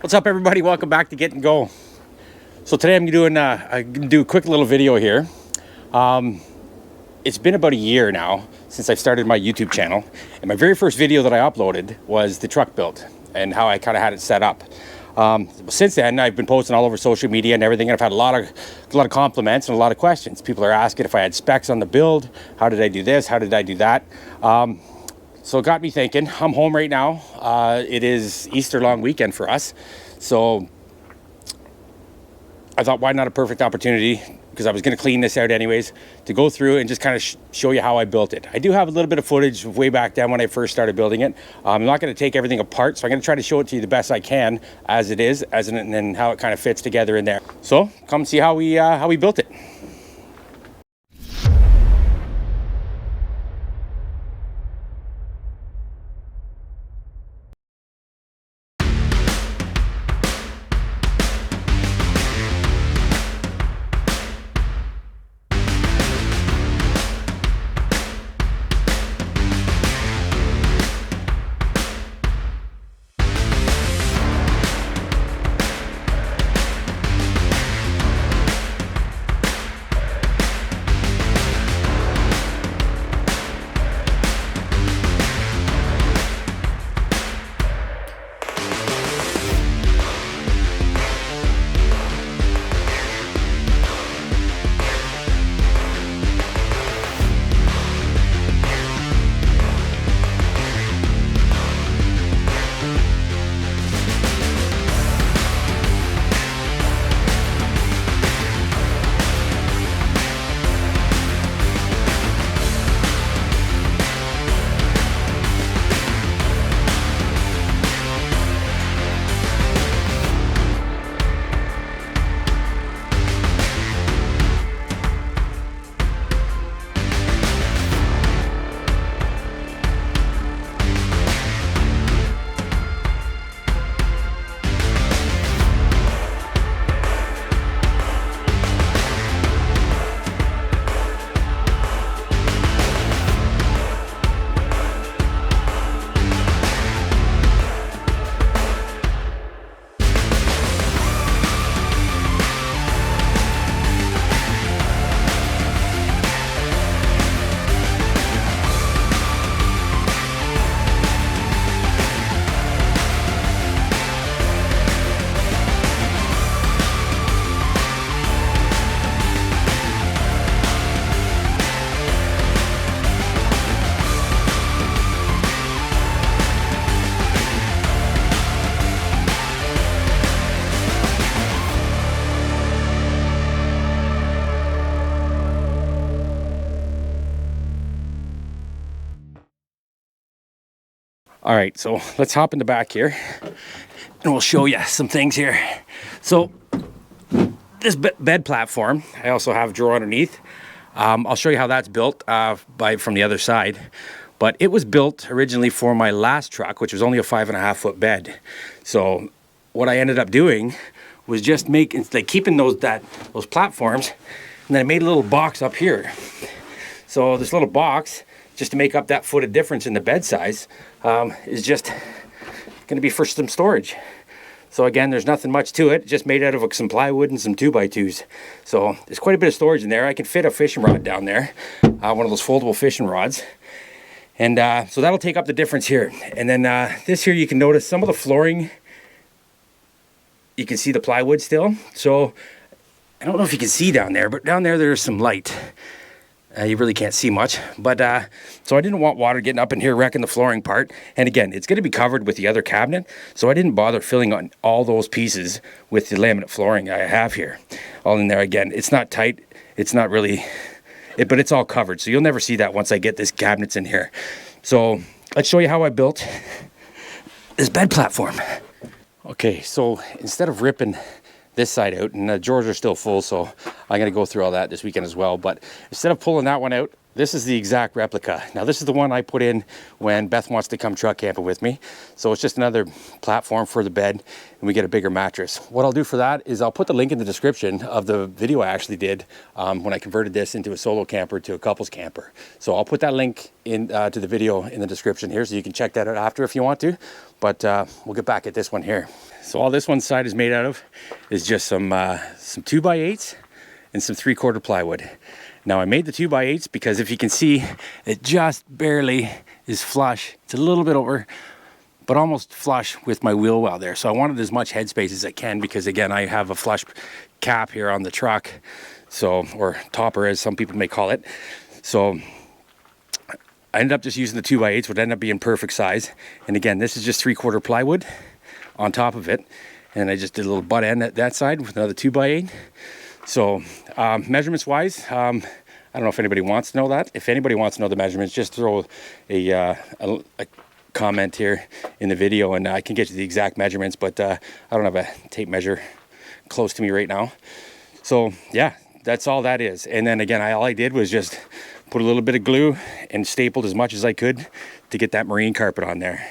What's up, everybody? Welcome back to Get and Go. So today I'm gonna do a quick little video here. It's been about a year now since I've started my YouTube channel, and my very first video that I uploaded was the truck build and how I kind of had it set up. Since then, I've been posting all over social media and everything, and I've had a lot of compliments and a lot of questions. People are asking if I had specs on the build, how did I do this, how did I do that. So it got me thinking. I'm home right now. It is Easter long weekend for us. So I thought, why not a perfect opportunity, because I was going to clean this out anyways, to go through and just kind of show you how I built it. I do have a little bit of footage of way back then when I first started building it. I'm not going to take everything apart, so I'm going to try to show it to you the best I can as it is, and then how it kind of fits together in there. So come see how we built it. All right, so let's hop in the back here and we'll show you some things here. So this bed platform, I also have a drawer underneath. I'll show you how that's built from the other side. But it was built originally for my last truck, which was only a 5.5 foot bed. So what I ended up doing was just keeping those platforms, and then I made a little box up here. So this little box, just to make up that foot of difference in the bed size, is just going to be for some storage. So again, there's nothing much to it, just made out of some plywood and some 2x2s. So there's quite a bit of storage in there. I can fit a fishing rod down there, one of those foldable fishing rods. And so that'll take up the difference here. And then this here, you can notice some of the flooring, you can see the plywood still. So I don't know if you can see down there, but down there, there's some light. You really can't see much, but so I didn't want water getting up in here wrecking the flooring part. And again, it's going to be covered with the other cabinet, so I didn't bother filling on all those pieces with the laminate flooring I have here. All in there. Again, it's not tight, it's not really, but it's all covered, so you'll never see that once I get this cabinets in here. So let's show you how I built this bed platform. Okay, so instead of ripping this side out, and the drawers are still full, so I'm going to go through all that this weekend as well. But instead of pulling that one out, this is the exact replica. Now this is the one I put in when Beth wants to come truck camping with me. So it's just another platform for the bed, and we get a bigger mattress. What I'll do for that is I'll put the link in the description of the video I actually did when I converted this into a solo camper to a couples camper. So I'll put that link in to the video in the description here, so you can check that out after if you want to. But we'll get back at this one here. So all this one side is made out of is just some 2x8s and some 3/4 plywood. Now I made the 2x8s because if you can see, it just barely is flush. It's a little bit over, but almost flush with my wheel well there. So I wanted as much headspace as I can because again, I have a flush cap here on the truck. So, or topper as some people may call it. So I ended up just using the 2x8s, would end up being perfect size. And again, this is just 3/4 plywood on top of it. And I just did a little butt end at that side with another 2x8. So measurements wise, I don't know if anybody wants to know that. If anybody wants to know the measurements, just throw a comment here in the video and I can get you the exact measurements, but I don't have a tape measure close to me right now. So yeah, that's all that is. And then again, all I did was just put a little bit of glue and stapled as much as I could to get that marine carpet on there.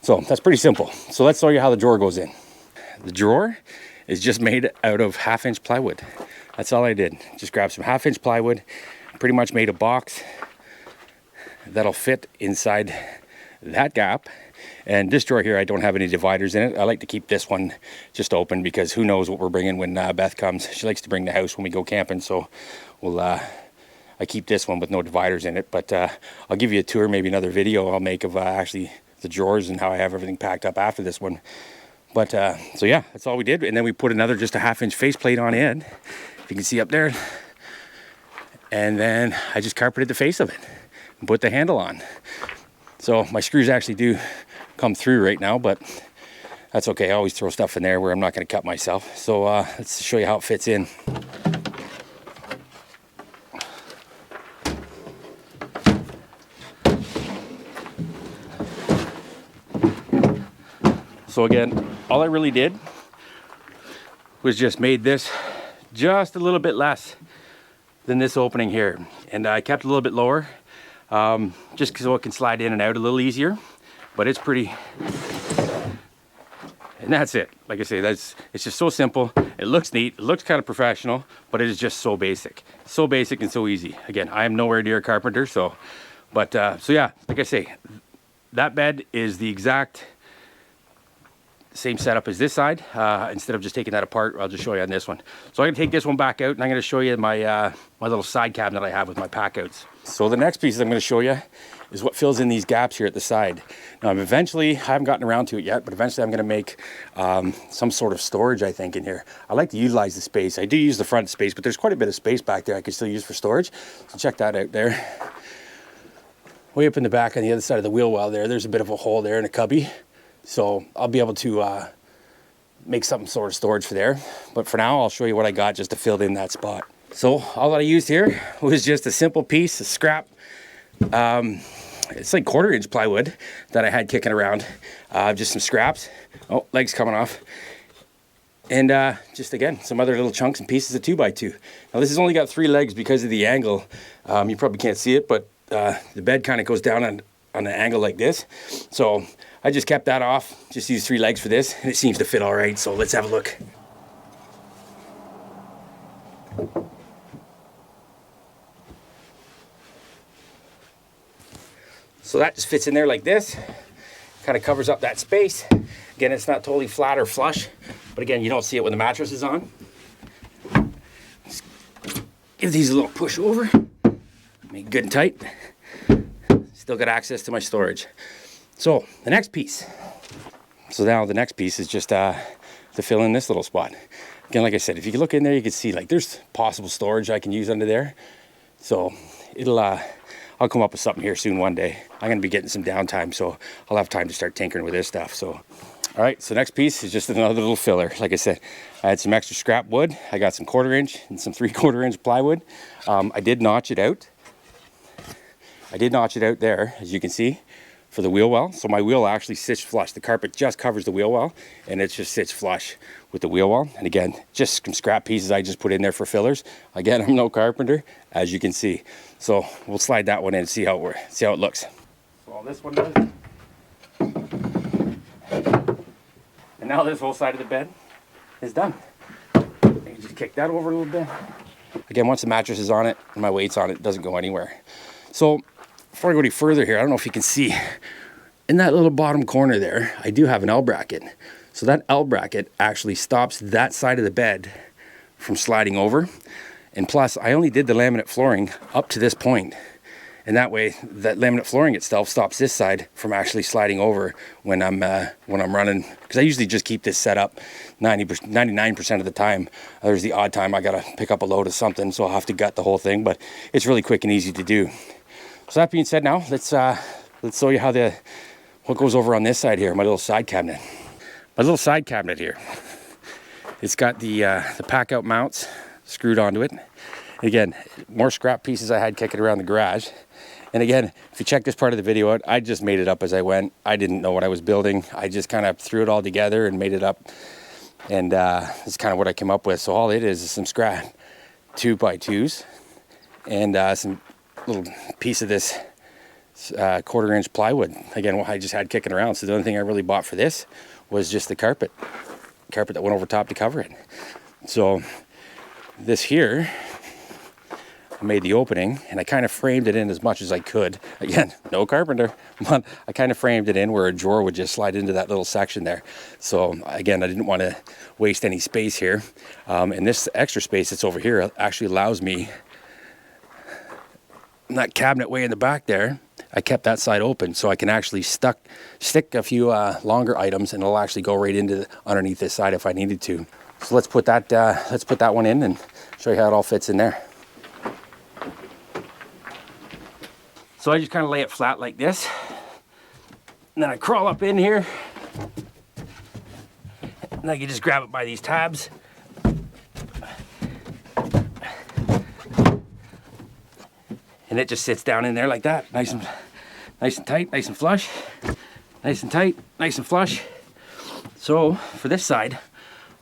So that's pretty simple. So let's show you how the drawer goes in. The drawer is just made out of 1/2-inch plywood. That's all I did. Just grabbed some 1/2-inch plywood, pretty much made a box that'll fit inside that gap. And this drawer here, I don't have any dividers in it. I like to keep this one just open because who knows what we're bringing when Beth comes. She likes to bring the house when we go camping, so we'll I keep this one with no dividers in it. But I'll give you a tour, maybe another video I'll make of actually the drawers and how I have everything packed up after this one. But so yeah, that's all we did. And then we put another just a 1/2-inch faceplate on it, if you can see up there. And then I just carpeted the face of it and put the handle on. So my screws actually do come through right now, but that's okay. I always throw stuff in there where I'm not going to cut myself. So let's show you how it fits in. So again, all I really did was just made this just a little bit less than this opening here. And I kept it a little bit lower, just so it can slide in and out a little easier. But it's pretty, and that's it. Like I say, it's just so simple. It looks neat, it looks kind of professional, but it is just so basic. So basic and so easy. Again, I am nowhere near a carpenter, so yeah, like I say, that bed is the exact same setup as this side. Instead of just taking that apart, I'll just show you on this one. So I'm gonna take this one back out and I'm gonna show you my my little side cabinet I have with my Packouts. So the next piece I'm gonna show you is what fills in these gaps here at the side. Now I haven't gotten around to it yet, but eventually I'm gonna make some sort of storage, I think, in here. I like to utilize the space. I do use the front space, but there's quite a bit of space back there I could still use for storage. So check that out there. Way up in the back on the other side of the wheel well there's a bit of a hole there in a cubby. So I'll be able to make some sort of storage for there. But for now, I'll show you what I got just to fill in that spot. So all that I used here was just a simple piece of scrap. It's like 1/4-inch plywood that I had kicking around. Just some scraps. Oh, legs coming off. And just again, some other little chunks and pieces of 2x2. Now this has only got 3 legs because of the angle. You probably can't see it, but the bed kind of goes down on an angle like this. So I just kept that off, just used 3 legs for this, and it seems to fit all right. So let's have a look. So that just fits in there like this, kind of covers up that space. Again, it's not totally flat or flush, but again, you don't see it when the mattress is on. Just give these a little push over, make it good and tight. Still got access to my storage. So the next piece. So now the next piece is just to fill in this little spot. Again, like I said, if you can look in there, you can see like there's possible storage I can use under there. So I'll come up with something here soon one day. I'm gonna be getting some downtime, so I'll have time to start tinkering with this stuff. So, all right, so next piece is just another little filler. Like I said, I had some extra scrap wood. I got some 1/4-inch and some 3/4-inch plywood. I did notch it out. I did notch it out there, as you can see, for the wheel well. So my wheel actually sits flush. The carpet just covers the wheel well, and it just sits flush with the wheel well. And again, just some scrap pieces I just put in there for fillers. Again, I'm no carpenter, as you can see. So we'll slide that one in and see how it looks. So all this one does. And now this whole side of the bed is done. You just kick that over a little bit. Again, once the mattress is on it and my weight's on it, it doesn't go anywhere. So before I go any further here, I don't know if you can see, in that little bottom corner there, I do have an L bracket. So that L bracket actually stops that side of the bed from sliding over. And plus, I only did the laminate flooring up to this point. And that way, that laminate flooring itself stops this side from actually sliding over when I'm running. Because I usually just keep this set up 99% of the time. There's the odd time I gotta pick up a load of something, so I'll have to gut the whole thing. But it's really quick and easy to do. So that being said, now let's show you how what goes over on this side here. My little side cabinet. My little side cabinet here. It's got the Packout mounts screwed onto it. Again, more scrap pieces I had kicking around the garage. And again, if you check this part of the video out, I just made it up as I went. I didn't know what I was building. I just kind of threw it all together and made it up. And it's kind of what I came up with. So all it is some scrap 2x2s and some little piece of this 1/4 inch plywood. Again, what I just had kicking around. So the only thing I really bought for this was just the carpet that went over top to cover it. So this here, I made the opening and I kind of framed it in as much as I could. Again, no carpenter, but I kind of framed it in where a drawer would just slide into that little section there. So again, I didn't want to waste any space here. And this extra space that's over here actually allows me, that cabinet way in the back there, I kept that side open so I can actually stick a few longer items, and it'll actually go right into underneath this side if I needed to. So let's put that one in and show you how it all fits in there. So I just kind of lay it flat like this, and then I crawl up in here, and I can just grab it by these tabs. And it just sits down in there like that, nice and tight, nice and flush, nice and tight, nice and flush. So for this side,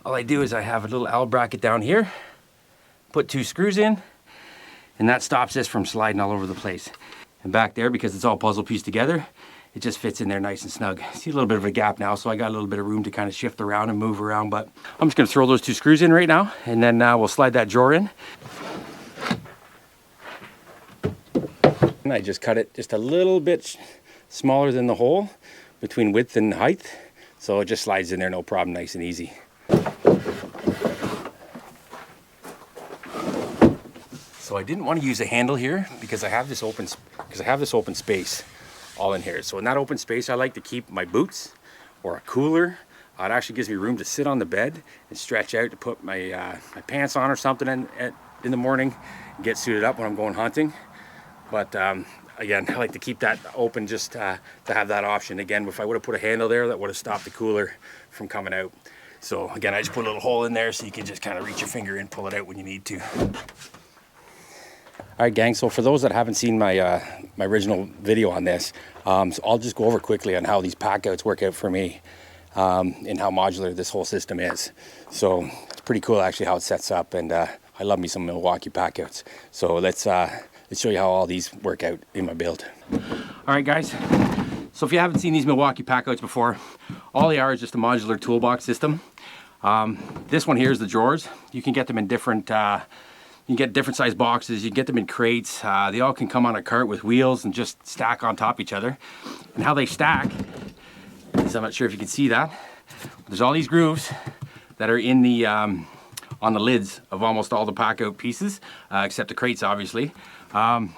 all I do is I have a little L bracket down here, put 2 screws in, and that stops this from sliding all over the place. And back there, because it's all puzzle pieced together, it just fits in there nice and snug. See a little bit of a gap now, so I got a little bit of room to kind of shift around and move around, but I'm just gonna throw those 2 screws in right now, and then we'll slide that drawer in. And I just cut it just a little bit smaller than the hole between width and height, so it just slides in there no problem, nice and easy. So I didn't want to use a handle here because I have this open space all in here. So in that open space, I like to keep my boots or a cooler. It actually gives me room to sit on the bed and stretch out to put my pants on or something in the morning and get suited up when I'm going hunting. But again, I like to keep that open just to have that option. Again, if I would have put a handle there, that would have stopped the cooler from coming out. So again, I just put a little hole in there so you can just kind of reach your finger in, pull it out when you need to. All right, gang, so for those that haven't seen my my original video on this, so I'll just go over quickly on how these Packouts work out for me, and how modular this whole system is. So it's pretty cool actually how it sets up, and I love me some Milwaukee Packouts. So let's show you how all these work out in my build. All right, guys, so if you haven't seen these Milwaukee Packouts before, all they are is just a modular toolbox system. This one here is the drawers. You can get them in different you can get different size boxes, you can get them in crates. They all can come on a cart with wheels and just stack on top of each other. And how they stack is, I'm not sure if you can see that, there's all these grooves that are in the on the lids of almost all the Packout pieces, except the crates obviously. And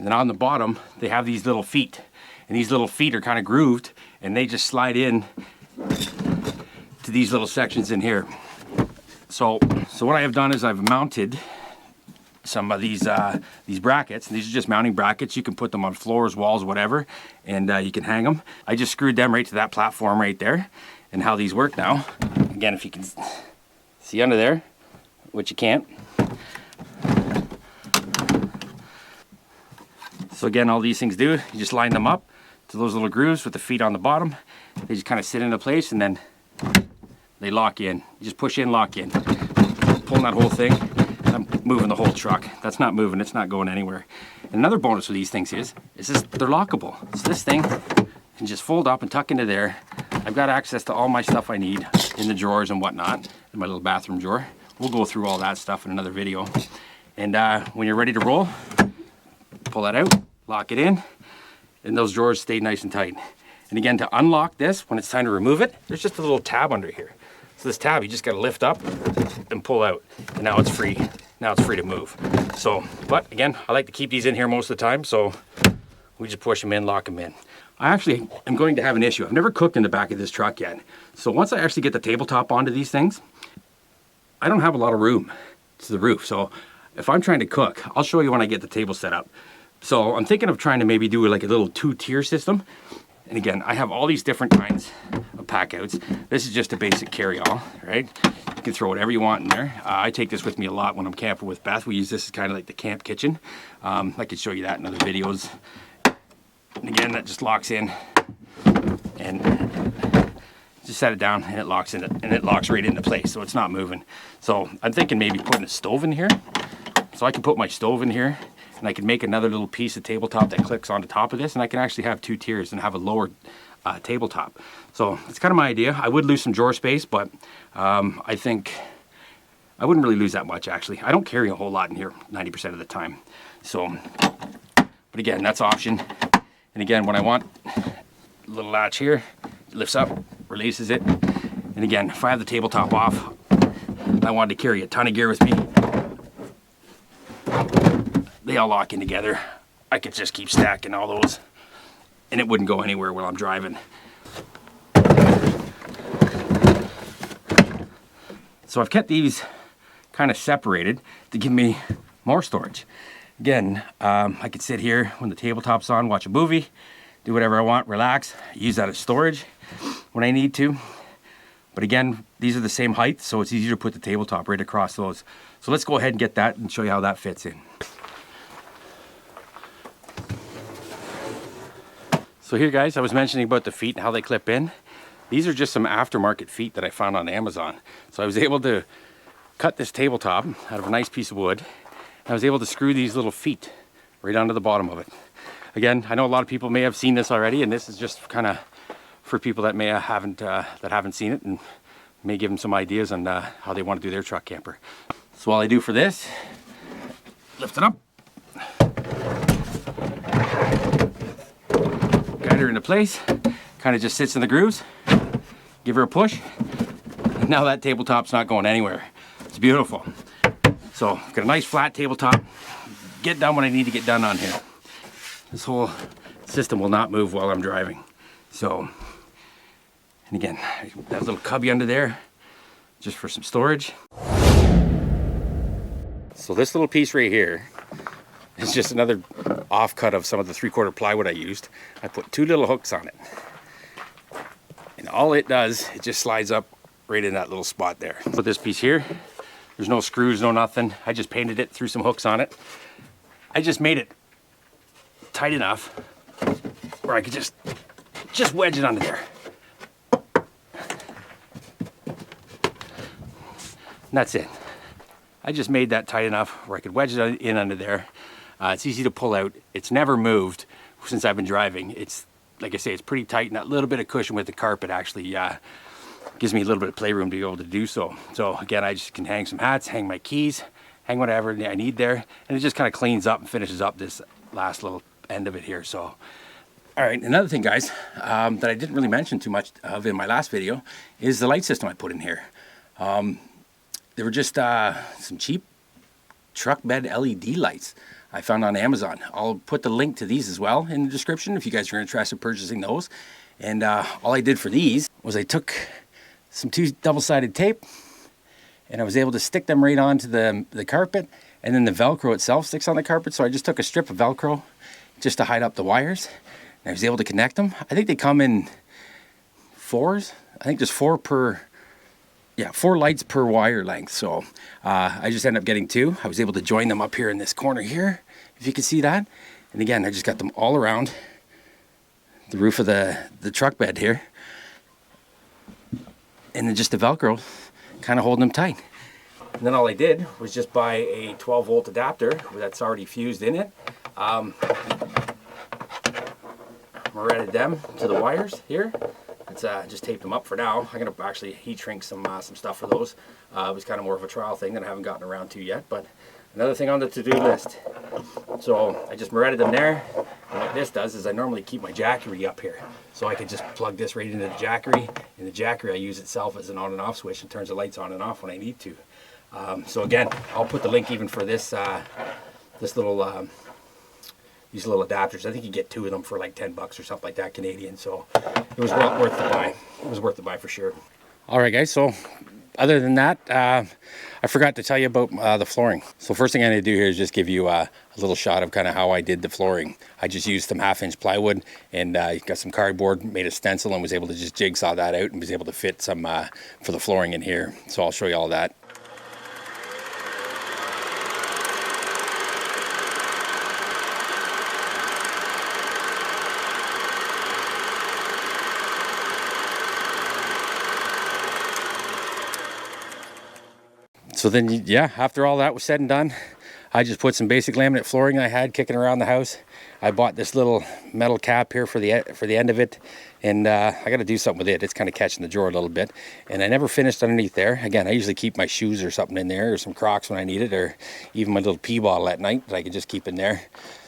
then on the bottom they have these little feet, and these little feet are kind of grooved, and they just slide in to these little sections in here. So what I have done is I've mounted some of these brackets, and these are just mounting brackets. You can put them on floors, walls, whatever, and you can hang them. I just screwed them right to that platform right there. And how these work now, again, if you can see under there, which you can't. So again, all these things do, you just line them up to those little grooves with the feet on the bottom. They just kind of sit into place and then they lock in. You just push in, lock in. Pulling that whole thing, I'm moving the whole truck. That's not moving, it's not going anywhere. And another bonus with these things is just they're lockable. So this thing can just fold up and tuck into there. I've got access to all my stuff I need in the drawers and whatnot, in my little bathroom drawer. We'll go through all that stuff in another video. And when you're ready to roll, pull that out, lock it in, and those drawers stay nice and tight. And again, to unlock this, when it's time to remove it, there's just a little tab under here. So this tab, you just gotta lift up and pull out, and now it's free. Now it's free to move. So, but again, I like to keep these in here most of the time, so we just push them in, lock them in. I actually am going to have an issue. I've never cooked in the back of this truck yet. So once I actually get the tabletop onto these things, I don't have a lot of room to the roof. So if I'm trying to cook, I'll show you when I get the table set up. So I'm thinking of trying to maybe do like a little 2-tier system. And again, I have all these different kinds of Packouts. This is just a basic carry-all, right? You can throw whatever you want in there. I take this with me a lot when I'm camping with Beth. We use this as kind of like the camp kitchen. I could show you that in other videos. And again, that just locks in and just set it down and it locks in and it locks right into place, so it's not moving. So I'm thinking maybe putting a stove in here. So I can put my stove in here and I can make another little piece of tabletop that clicks onto top of this, and I can actually have 2 tiers and have a lower tabletop. So it's kind of my idea. I would lose some drawer space, but I think I wouldn't really lose that much actually. I don't carry a whole lot in here 90% of the time. So, but again, that's option. And again, when I want a little latch here, it lifts up, releases it. And again, if I have the tabletop off, I wanted to carry a ton of gear with me, they all lock in together. I could just keep stacking all those and it wouldn't go anywhere while I'm driving. So I've kept these kind of separated to give me more storage. Again, I could sit here when the tabletop's on, watch a movie, do whatever I want, relax, use that as storage when I need to. But again, these are the same height, so it's easier to put the tabletop right across those. So let's go ahead and get that and show you how that fits in. So here guys, I was mentioning about the feet and how they clip in. These are just some aftermarket feet that I found on Amazon. So I was able to cut this tabletop out of a nice piece of wood. I was able to screw these little feet right onto the bottom of it. Again, I know a lot of people may have seen this already, and this is just kind of for people that haven't seen it and may give them some ideas on how they want to do their truck camper. So all I do for this, lift it up, guide her into place, kind of just sits in the grooves, give her a push, and now that tabletop's not going anywhere. It's beautiful. So I've got a nice flat tabletop, get done what I need to get done on here. This whole system will not move while I'm driving. So, and again, that little cubby under there, just for some storage. So this little piece right here is just another offcut of some of the 3/4 plywood I used. I put 2 little hooks on it. And all it does, it just slides up right in that little spot there. Put this piece here. There's no screws, no nothing. I just painted it, threw some hooks on it. I just made it tight enough where I could just wedge it under there. And that's it. I just made that tight enough where I could wedge it in under there. It's easy to pull out. It's never moved since I've been driving. It's, like I say, it's pretty tight, and that little bit of cushion with the carpet actually gives me a little bit of playroom to be able to do so. So again, I just can hang some hats, hang my keys, hang whatever I need there, and it just kind of cleans up and finishes up this last little end of it here. So, all right, another thing, guys, that I didn't really mention too much of in my last video is the light system I put in here. They were just some cheap truck bed LED lights I found on Amazon. I'll put the link to these as well in the description if you guys are interested in purchasing those. And all I did for these was I took some 2 double-sided tape and I was able to stick them right onto the carpet, and then the Velcro itself sticks on the carpet. So I just took a strip of Velcro just to hide up the wires, and I was able to connect them. I think they come in 4s. I think there's 4 lights per wire length. So I just ended up getting 2. I was able to join them up here in this corner here, if you can see that. And again, I just got them all around the roof of the truck bed here. And then just the Velcro, kind of holding them tight. And then all I did was just buy a 12-volt adapter that's already fused in it. Threaded them to the wires here. Let's just tape them up for now. I'm gonna actually heat shrink some stuff for those. It was kind of more of a trial thing that I haven't gotten around to yet, but another thing on the to-do list. So I just threaded them there. And what this does is I normally keep my jackery up here, so I can just plug this right into the jackery. And the jackery I use itself as an on and off switch and turns the lights on and off when I need to. So again, I'll put the link even for this this little these little adapters. I think you get 2 of them for like 10 bucks or something like that Canadian. So it was well worth the buy. It was worth the buy for sure. All right, guys. So other than that, I forgot to tell you about the flooring. So first thing I'm going to do here is just give you a little shot of kind of how I did the flooring. I just used some 1/2-inch plywood and got some cardboard, made a stencil, and was able to just jigsaw that out and was able to fit some for the flooring in here. So I'll show you all that. So then, yeah, after all that was said and done, I just put some basic laminate flooring I had kicking around the house. I bought this little metal cap here for the end of it, and I got to do something with it. It's kind of catching the drawer a little bit, and I never finished underneath there. Again, I usually keep my shoes or something in there, or some Crocs when I need it, or even my little pee bottle at night that I can just keep in there.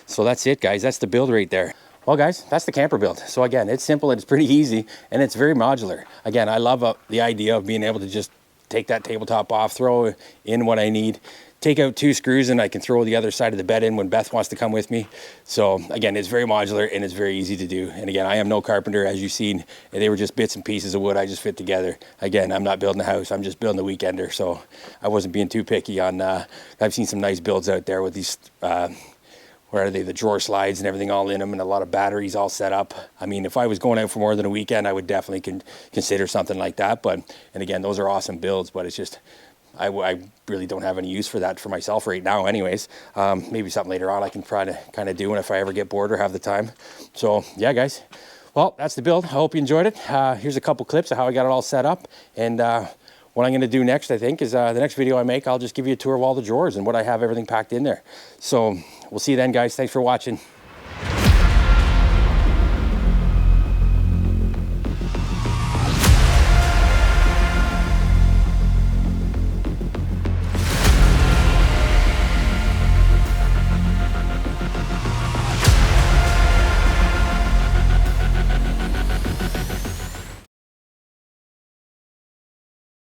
So that's it, guys. That's the build right there. Well, guys, that's the camper build. So again, it's simple, it's pretty easy, and it's very modular. Again, I love the idea of being able to just take that tabletop off, throw in what I need, take out 2 screws, and I can throw the other side of the bed in when Beth wants to come with me. So again, it's very modular and it's very easy to do. And again, I am no carpenter, as you've seen. They were just bits and pieces of wood I just fit together. Again, I'm not building a house, I'm just building a weekender. So I wasn't being too picky on, I've seen some nice builds out there with these, where are they, the drawer slides and everything all in them, and a lot of batteries all set up. I mean, if I was going out for more than a weekend, I would definitely consider something like that. But, and again, those are awesome builds, but it's just, I really don't have any use for that for myself right now anyways. Maybe something later on I can try to kind of do if I ever get bored or have the time. So yeah, guys, well, that's the build. I hope you enjoyed it. Here's a couple clips of how I got it all set up. And what I'm going to do next, I think, is the next video I make, I'll just give you a tour of all the drawers and what I have everything packed in there. So we'll see you then, guys. Thanks for watching.